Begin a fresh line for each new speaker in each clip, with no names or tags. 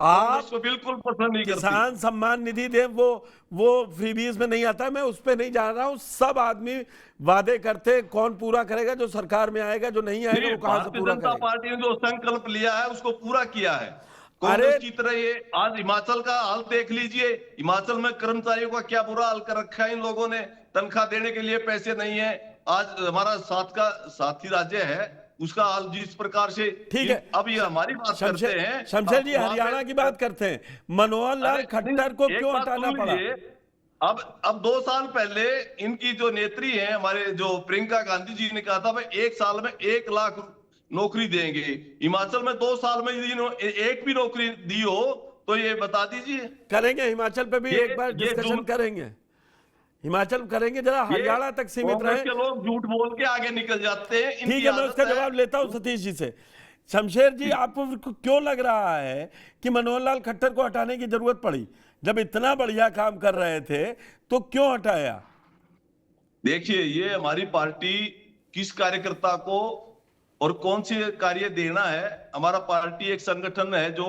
कांग्रेस
आप
को बिल्कुल पसंद नहीं करती।
किसान सम्मान निधि दे, वो फ्रीबीज में नहीं आता है, मैं उस पर नहीं जा रहा हूं। सब आदमी वादे करते हैं, कौन पूरा करेगा? जो सरकार में आएगा, जो नहीं आएगा वो कहां से
भारतीय
पूरा
जनता
करेगा?
पार्टी ने जो संकल्प लिया है उसको पूरा किया है।
अरे
कांग्रेस की तरह ये आज हिमाचल का हाल देख लीजिए। हिमाचल में कर्मचारियों का क्या बुरा हाल कर रखा है इन लोगों ने। तनख्वाह देने के लिए पैसे नहीं है। आज हमारा साथी राज्य है, उसका हाल जिस प्रकार से
ठीक है,
अब ये हमारी बात करते
शमशेर
हैं।
शमशेर जी,
वहां पे
हरियाणा की बात करते हैं। मनोहर
अरे
लाल खट्टर को
नहीं, एक
क्यों
बात
हटाना
सुन
पड़ा?
लीजिए। अब 2 साल पहले इनकी जो नेत्री है हमारे, जो प्रियंका गांधी जी ने कहा था भाई 1 साल में 1 लाख नौकरी देंगे। हिमाचल में 2 साल में यदि एक भी नौकरी दी हो तो ये बता दीजिए।
करेंगे, हिमाचल पे भी
ये
एक बार
ये
डिस्कशन
झूठ,
करेंगे। हिमाचल करेंगे, जरा
ये
हरियाणा तक सीमित
कांग्रेस
रहे।
के लोग झूठ बोल के आगे निकल जाते हैं,
ठीक
इनकी
है, मैं
आदत
उसका
है।
जवाब लेता हूं सतीश जी से। शमशेर जी, आपको क्यों लग रहा है कि मनोहर लाल खट्टर को हटाने की जरूरत पड़ी? जब इतना बढ़िया काम कर रहे थे तो क्यों हटाया?
देखिए, ये हमारी पार्टी किस कार्यकर्ता को और कौन से कार्य देना है। हमारा पार्टी एक संगठन है जो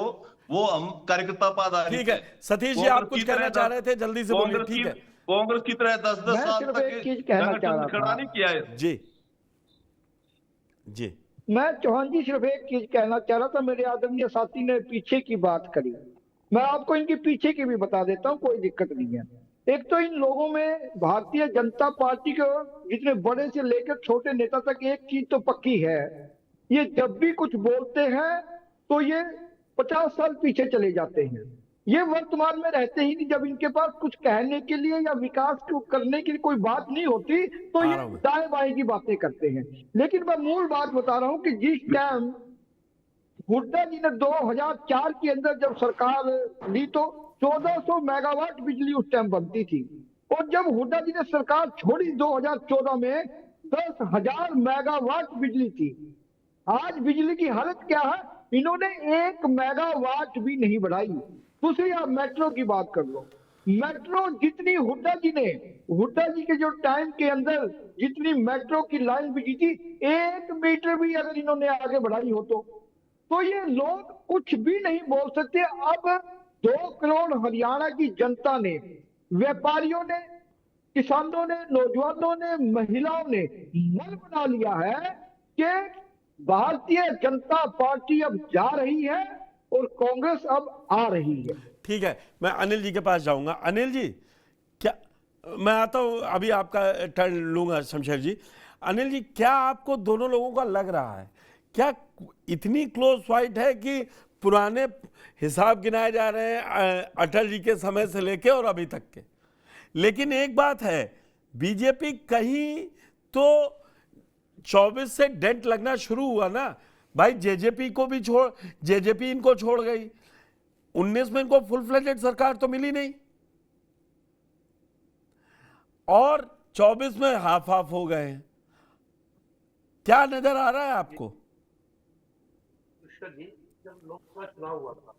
वो हम कार्यकर्ता पर
ठीक
आधारित
है,
है।
सतीश जी आप
कांग्रेस
कुछ
की
कहना
तरह
चाह
दस
रहे थे, जल्दी से बोलिए। ठीक है
कांग्रेस की तरह 10-10
मैं
साल
सिर्फ
तक
एक चीज कहना चाह
संगठन
रहा
खड़ा
था।
नहीं किया है।
जी जी।
मैं चौहान जी सिर्फ एक चीज कहना चाह रहा था। मेरे आदरणीय साथी ने पीछे की बात करी, मैं आपको इनके पीछे की भी बता देता हूँ, कोई दिक्कत नहीं है। एक तो इन लोगों में भारतीय जनता पार्टी के जितने बड़े से लेकर छोटे नेता तक एक चीज तो पक्की है, ये जब भी कुछ बोलते हैं तो ये 50 साल पीछे चले जाते हैं। ये वर्तमान में रहते ही नहीं। जब इनके पास कुछ कहने के लिए या विकास को करने के लिए कोई बात नहीं होती तो
आ
ये
रहा हूं मैं।
दाएं बाएं की बातें करते हैं। लेकिन मैं मूल बात बता रहा हूं कि जिस टाइम हुड्डा जी ने 2004 के अंदर जब सरकार ली तो 1400 मेगावाट बिजली उस टाइम बनती थी, और जब हुड्डा जी ने सरकार छोड़ी 2014 में 10,000 मेगावाट बिजली थी। आज बिजली की हालत क्या है? इन्होंने 1 मेगावाट भी नहीं बढ़ाई। दूसरी, आप मेट्रो की बात कर लो। मेट्रो जितनी हुड्डा जी के जो टाइम के अंदर जितनी मेट्रो की लाइन बिजी थी, 1 मीटर भी अगर इन्होंने आगे बढ़ाई हो तो ये लोग कुछ भी नहीं बोल सकते। अब 2 करोड़ हरियाणा की जनता ने, व्यापारियों ने, किसानों ने, नौजवानों ने, महिलाओं ने मन बना लिया है कि भारतीय जनता पार्टी अब जा रही है और कांग्रेस अब आ रही है।
ठीक है, मैं अनिल जी के पास जाऊंगा। अनिल जी, क्या मैं आता हूं, अभी आपका टर्न लूंगा शमशेर जी। अनिल जी, क्या आपको दोनों लोगों का लग रहा है, क्या इतनी क्लोज फाइट है कि पुराने हिसाब गिनाए जा रहे हैं अटल जी के समय से लेके और अभी तक के? लेकिन एक बात है, बीजेपी कहीं तो 24 से डेंट लगना शुरू हुआ ना भाई। जेजेपी को भी छोड़, जेजेपी इनको छोड़ गई। 19 में इनको फुल फ्लेजेड सरकार तो मिली नहीं, और 24 में हाफ हाफ हो गए हैं। क्या नजर आ रहा है आपको?
जी, जब लोकसभा चुनाव हुआ था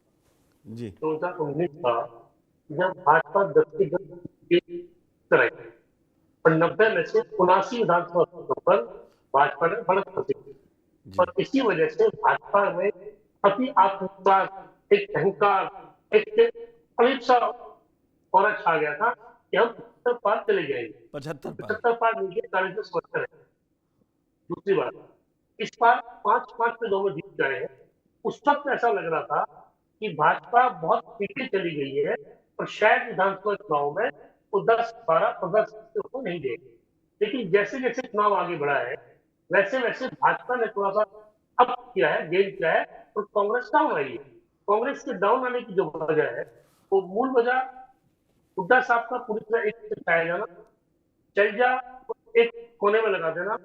जी
2019 का, जब भाजपा 10 की 10 कराई और 90 में से 79 विधानसभा सीटों पर भाजपा ने बढ़त हासिल की, और इसी वजह से भाजपा में अति आत्मविश्वास, एक अहंकार, एक अमित सा और छा गया था कि हम 75 पार चले जाएंगे। 75 पार नहीं गए, 40 वर्ष है। दूसरी बात, इस बार 5-5 में 2 में जीत गए हैं। उस वक्त ऐसा लग रहा था कि भाजपा बहुत पीछे चली गई है और शायद विधानसभा चुनाव में वो 10-12-15 सीटों को नहीं देगी। लेकिन जैसे जैसे चुनाव आगे बढ़ा है, वैसे वैसे भाजपा ने थोड़ा सा अप किया है, गेन किया है, और कांग्रेस डाउन आई है। कांग्रेस के डाउन आने की जो वजह है, वो मूल वजह हुड्डा साहब का पूरी तरह एक हटाया जाना, चर्चा एक कोने में लगा देना,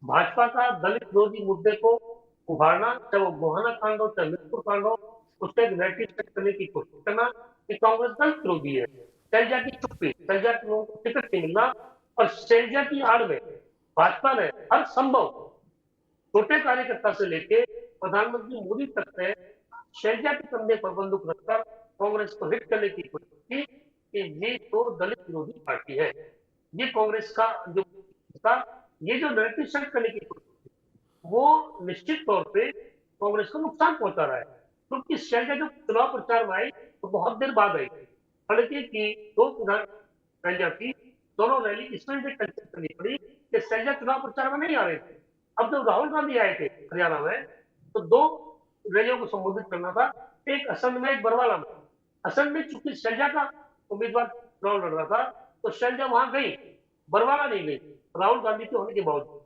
भाजपा का दलित विरोधी मुद्दे को उभारना, चाहे वो गोहाना कांड हो, चाहे मिर्चपुर कांड हो, उसका एक नैरेटिव सेट करने की कोशिश करना कि कांग्रेस दलित विरोधी है। शैलजा की चुप्पी, शैलजा के लोगों को टिकट नहीं मिलना, और शैलजा की आड़ में भाजपा ने हर संभव छोटे कार्यकर्ता से लेके प्रधानमंत्री मोदी तक ने शैलजा के कंधे पर बंदूक रखकर कांग्रेस को हिट करने की कोशिश की कि ये तो दलित विरोधी पार्टी है। ये कांग्रेस का जो ये जो नैरेटिव सेट करने की कोशिश, वो निश्चित तौर पे कांग्रेस को नुकसान पहुंचा रहा है। क्योंकि शैलजा जब चुनाव प्रचार में आई तो बहुत देर बाद आई, हालांकि कि दो प्रधान शैलजा की दोनों रैली इसमें भी कैंसिल करनी पड़ी कि शैलजा चुनाव प्रचार में नहीं आ रहे थे। अब जब राहुल गांधी आए थे हरियाणा में तो दो रैलियों को संबोधित करना था, एक असम में एक बरवाला में। असम में चूंकि शैलजा का उम्मीदवार चुनाव लड़ रहा था तो शैलजा वहां गई, बरवाला नहीं गई राहुल गांधी के होने के बावजूद।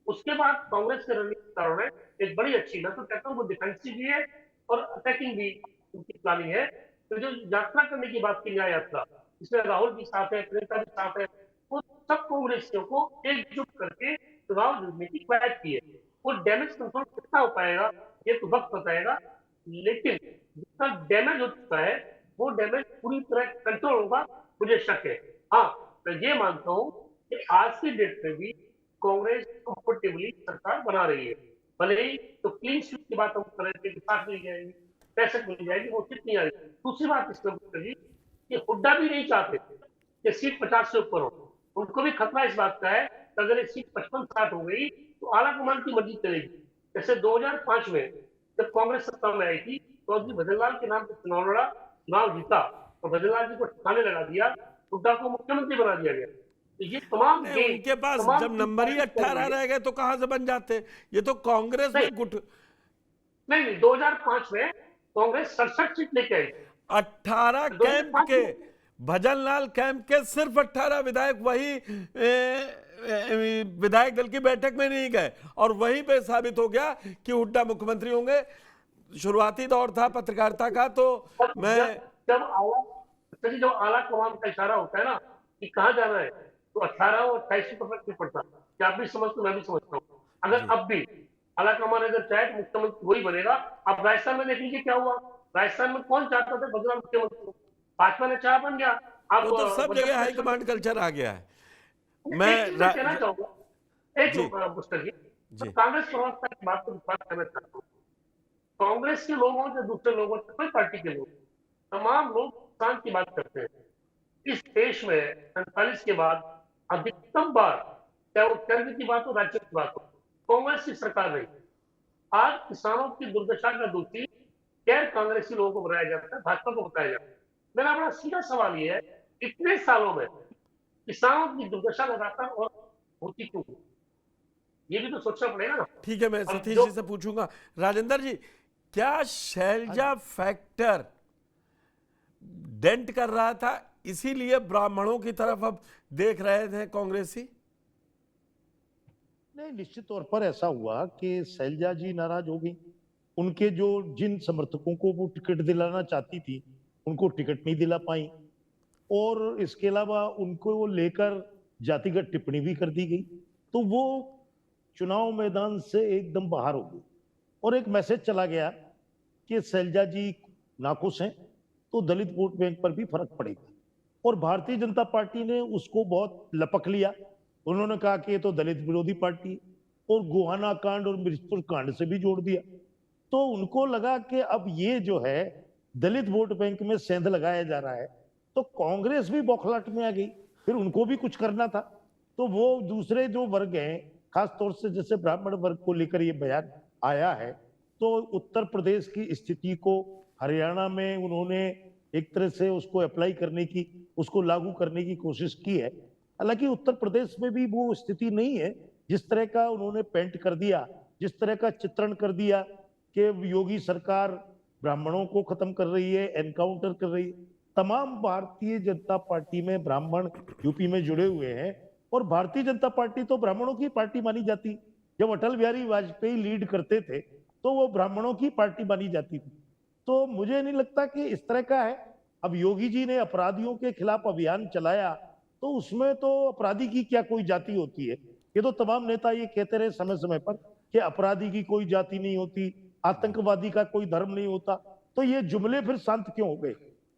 उसके बाद कांग्रेस के रणनीतिकारों ने एक बड़ी अच्छी, मैं तो कहता हूँ वो डिफेंसिव भी है और अटैकिंग भी उनकी प्लानिंग है। तो जो यात्रा करने की बात की न्याय यात्रा, इसमें राहुल भी साथ है, प्रियंका भी साथ है, वो सब कांग्रेसियों को एकजुट करके चुनाव लड़ने की कवायद की है। वो डैमेज कंट्रोल कितना हो पाएगा ये तो वक्त बताएगा, लेकिन जितना डैमेज हो चुका है वो डैमेज पूरी तरह कंट्रोल होगा, मुझे शक है। हाँ, मैं ये मानता हूँ कि आज की डेट में भी कांग्रेस कंफर्टेबली सरकार बना रही है। भले ही तो क्लीन स्वीप की बात हम कर रहे थे कि 60 मिल जाएगी, 65 मिल जाएगी, वो कितनी आ रही। दूसरी बात इसमें जी कि हुड्डा भी नहीं चाहते कि सीट 50 से ऊपर हो। उनको भी खतरा इस बात का है कि अगर ये सीट 55-60 हो गई तो आला कमान की मर्जी चलेगी। जैसे 2005 में जब कांग्रेस सत्ता में आई थी तो अभी भजनलाल के नाम पर चुनाव लड़ा, चुनाव जीता और भजनलाल जी को ठिकाने लगा दिया, हुड्डा को मुख्यमंत्री बना दिया गया। तो ये तमाम
उनके पास जब नंबर ही 18 रह गए तो कहां से बन जाते? ये तो कांग्रेस में गुट
नहीं 2005 में कांग्रेस 67 सीट लेके आई।
18 कैंप के, भजनलाल कैंप के सिर्फ 18 विधायक वही विधायक दल की बैठक में नहीं गए और वहीं पे साबित हो गया कि हुड्डा मुख्यमंत्री होंगे। शुरुआती दौर था पत्रकारिता का, तो मैं
जब आला कमान का इशारा होता है ना कि कहाँ जाना है तो 18 और 28 पर फर्क नहीं पड़ता। क्या आप भी समझते, मैं भी समझता हूँ। अगर अब भी आला कमान अगर चाहे तो मुख्यमंत्री वही बनेगा। अब राजस्थान में देख लीजिए क्या हुआ, राजस्थान में कौन चाहता था भजनलाल मुख्यमंत्री, भाजपा ने चाह बन गया। अब
वो तो सब जगह हाईकमांड कल्चर आ गया है।
मैं कहना चाहूंगा एक पुस्तक जी, कांग्रेस प्रवक्ता की बात को विश्वास करना चाहता हूँ। कांग्रेस के लोगों से दूसरे लोगों से, कोई पार्टी के लोग, तमाम लोग नुकसान की बात करते हैं। इस देश में 47 के बाद अधिकतम बार, चाहे वो केंद्र की बात हो राज्य की बात हो, कांग्रेस की सरकार रही। आज किसानों की दुर्दशा का दोषी गैर कांग्रेसी लोगों को बनाया जाता है, भाजपा को बताया जाता है। मेरा बड़ा सीधा सवाल ये है, इतने सालों में किसानों की दुर्दशा लगातार और होती क्यों? ये भी तो सोचना पड़ेगा ना।
ठीक है, मैं सतीश जी से पूछूंगा। राजेंद्र जी, क्या शैलजा फैक्टर डेंट कर रहा था, इसीलिए ब्राह्मणों की तरफ अब देख रहे थे कांग्रेसी?
नहीं, निश्चित तौर पर ऐसा हुआ कि शैलजा जी नाराज हो गई। उनके जो जिन समर्थकों को वो टिकट दिलाना चाहती थी उनको टिकट नहीं दिला पाई और इसके अलावा उनको लेकर जातिगत टिप्पणी भी कर दी गई, तो वो चुनाव मैदान से एकदम बाहर हो गई और एक मैसेज चला गया कि शैलजा जी नाखुश हैं तो दलित वोट बैंक पर भी फर्क पड़ेगा। और भारतीय जनता पार्टी ने उसको बहुत लपक लिया। उन्होंने कहा कि ये तो दलित विरोधी पार्टी है और गोहाना कांड और मिर्चपुर कांड से भी जोड़ दिया। तो उनको लगा कि अब ये जो है दलित वोट बैंक में सेंध लगाया जा रहा है, तो कांग्रेस भी बौखलाहट में आ गई। फिर उनको भी कुछ करना था, तो वो दूसरे जो वर्ग हैं, खासतौर से जैसे ब्राह्मण वर्ग को लेकर ये बयान आया है, तो उत्तर प्रदेश की स्थिति को हरियाणा में उन्होंने एक तरह से उसको अप्लाई करने की, उसको लागू करने की कोशिश की है। हालांकि उत्तर प्रदेश में भी वो स्थिति नहीं है जिस तरह का उन्होंने पेंट कर दिया, जिस तरह का चित्रण कर दिया कि योगी सरकार ब्राह्मणों को खत्म कर रही है, एनकाउंटर कर रही है। तमाम भारतीय जनता पार्टी में ब्राह्मण यूपी में जुड़े हुए हैं और भारतीय जनता पार्टी तो ब्राह्मणों की पार्टी मानी जाती। जब अटल बिहारी वाजपेयी लीड करते थे तो वो ब्राह्मणों की पार्टी मानी जाती थी। तो मुझे नहीं लगता कि इस तरह का है। अब योगी जी ने अपराधियों के खिलाफ अभियान चलाया, तो उसमें तो अपराधी की क्या कोई जाति होती है? ये तो तमाम नेता ये कहते रहे समय समय पर कि अपराधी की कोई जाति नहीं होती, आतंकवादी का कोई धर्म नहीं होता। तो ये जुमले फिर शांत क्यों हो गए?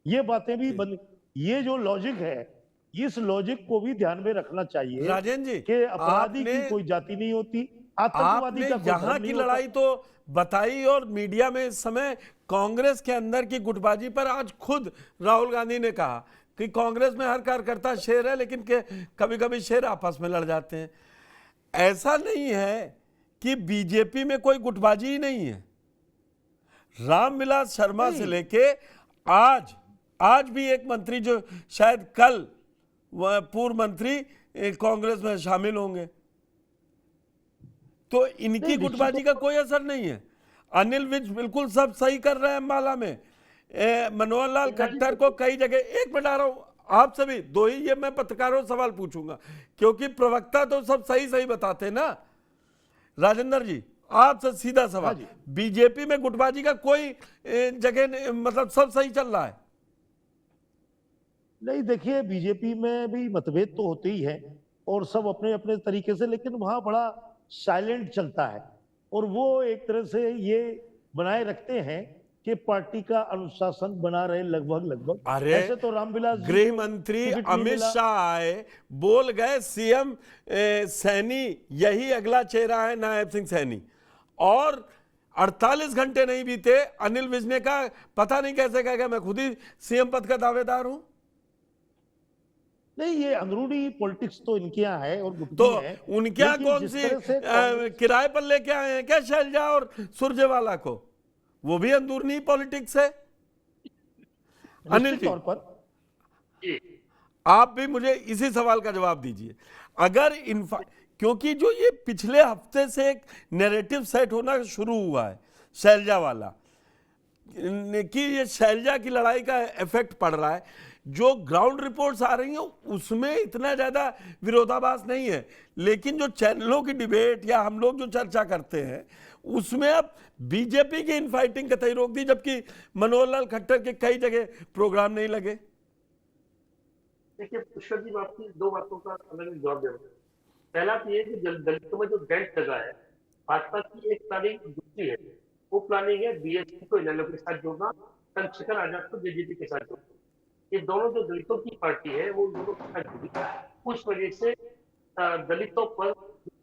ये बातें भी बन, ये जो लॉजिक है, इस लॉजिक को भी ध्यान में रखना चाहिए
राजेंद्र जी
कि अपराधी की कोई जाति नहीं होती, आतंकवादी का कोई
यहाँ की लड़ाई तो बताई और मीडिया में इस समय कांग्रेस के अंदर की गुटबाजी पर आज खुद राहुल गांधी ने कहा कि कांग्रेस में हर कार्यकर्ता शेर है, लेकिन कभी कभी शेर आपस में लड़ जाते हैं। ऐसा नहीं है कि बीजेपी में कोई गुटबाजी ही नहीं है। रामविलास शर्मा से
नहीं।
लेके आज भी एक मंत्री जो शायद कल वह पूर्व मंत्री कांग्रेस में शामिल होंगे, तो इनकी
नहीं,
गुटबाजी का कोई असर नहीं है। अनिल विज बिल्कुल सब सही कर रहे हैं अम्बाला में। मनोहर लाल खट्टर को कई जगह, एक मिनट आ रहा हूं आपसे भी दो ही, ये मैं पत्रकारों से सवाल पूछूंगा क्योंकि प्रवक्ता तो सब सही सही बताते हैं ना। राजेंद्र जी आपसे सीधा सवाल, बीजेपी में गुटबाजी का कोई जगह मतलब सब सही चल रहा है?
नहीं, देखिए बीजेपी में भी मतभेद तो होते ही है और सब अपने अपने तरीके से, लेकिन वहां बड़ा साइलेंट चलता है और वो एक तरह से ये बनाए रखते हैं कि पार्टी का अनुशासन बना रहे लगभग।
अरे
ऐसे तो रामविलास जी
गृह
को
मंत्री
टिकट नहीं
अमित
मिला।
शाह आए, बोल गए सीएम सैनी यही अगला चेहरा है, नायब सिंह सैनी, और 48 घंटे नहीं बीते अनिल विज ने कहा पता नहीं कैसे कह गया मैं खुद ही सीएम पद का दावेदार हूं।
नहीं, ये अंदरूनी पॉलिटिक्स तो इनके यहाँ है और गुटकी
तो
है,
उनके यहाँ
लेकिन
कौन
जिस
सी
तरह से कांग्रेस-
किराए पर लेके आए हैं क्या शैलजा और सुरजेवाला को? वो भी अंदरूनी पॉलिटिक्स है। अनिल
निश्चित
जी
तौर पर
जी
आप भी मुझे इसी सवाल का जवाब दीजिए। अगर क्योंकि जो ये पिछले हफ्ते से एक नैरेटिव सेट होना शुरू हुआ है शैलजा वाला, कि ये शैलजा की लड़ाई का इफेक्ट पड़ रहा है, जो ग्राउंड रिपोर्ट्स आ रही हैं उसमें इतना ज्यादा विरोधाभास नहीं है, लेकिन जो चैनलों की डिबेट या हम लोग जो चर्चा करते हैं उसमें अब बीजेपी की इनफाइटिंग कतई रोक दी, जबकि मनोहर लाल खट्टर के कई जगह प्रोग्राम नहीं लगे।
देखिए पुष्कर जी, मैं आपकी दो बातों का अलग जवाब दे रहा हूँ। पहला तो ये कि दलितों में जो डेंट लगा है, भाजपा की एक प्लानिंग दूसरी है, वो प्लानिंग है बीएसपी को इनेलो के साथ जोड़ना, चंद्रशेखर आजाद को जेजेपी के साथ जोड़ना। ये दोनों जो दलितों की पार्टी है वो दोनों के साथ जुड़ी है, उस वजह से दलितों पर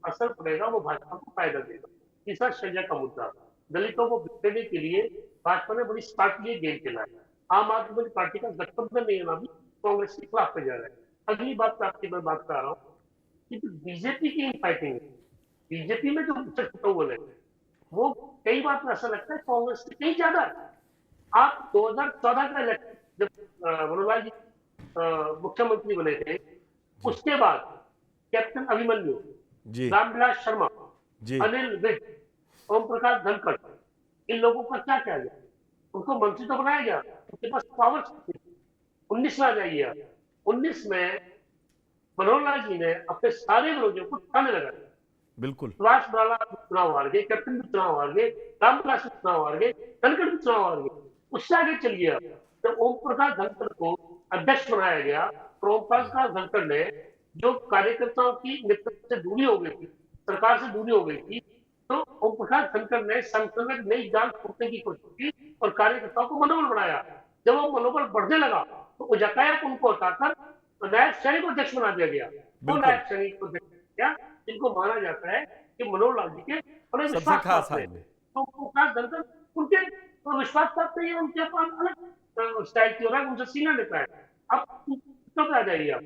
असर पड़ेगा, वो भाजपा को फायदा देगा। तीसरा शैलजा का मुद्दा, दलितों को बिखेरने के लिए भाजपा ने बड़ी स्मार्टली गेम खेला है। आम आदमी पार्टी का गठबंधन नहीं होना भी कांग्रेस के खिलाफ पे जा रहा है। अगली बात आपकी मैं बात कर रहा हूँ कि बीजेपी की फाइटिंग है, बीजेपी में जो छुटौल है वो कई बार तो ऐसा लगता है कांग्रेस से कहीं ज्यादा है। आप 2014 का इलेक्शन जब मनोहर लाल जी मुख्यमंत्री बने थे, उसके बाद कैप्टन अभिमन्यु
जी
रामविलास शर्मा
जी
अनिल विज, ओम प्रकाश धनखड़, इन लोगों का क्या किया गया? उनको मंत्री तो बनाया गया, उनके पास पावर 19 में आ जाइए आप। 19 में मनोहर लाल जी ने अपने सारे विरोधियों को ठाने लगाया।
बिल्कुल।
सुभाष बराला चुनाव हार गए, कैप्टन भी चुनाव हार गए, रामविलास भी चुनाव हार गए, धनखड़ भी चुनाव हार गए। उससे आगे चल गया जब ओम प्रकाश धनखड़ को अध्यक्ष बनाया गया, तो ओम प्रकाश धनखड़ ने जो कार्यकर्ताओं की नेतृत्व से दूरी हो गई थी, सरकार से दूरी हो गई थी, तो ओम प्रकाश धनखड़ ने संगठन में नई जान फूटने की कोशिश की और कार्यकर्ताओं को मनोबल बढ़ाया। जब वो मनोबल बढ़ने लगा तो उजाकाया को उनको हटाकर नायब सैनी को अध्यक्ष बना दिया गया। वो नायब सैनी को अध्यक्ष किया, जिनको माना जाता है कि मनोहर लाल जी के बड़े
सबसे
विश्वास
खास
पात्र हैं।
आदमी।
तो प्रकाश धनखड़ उनके विश्वास पात्र हैं, उनके पास अलग स्टाइल की हो रहा है, उनसे सीनियर नेता है। अब आ जाइए आप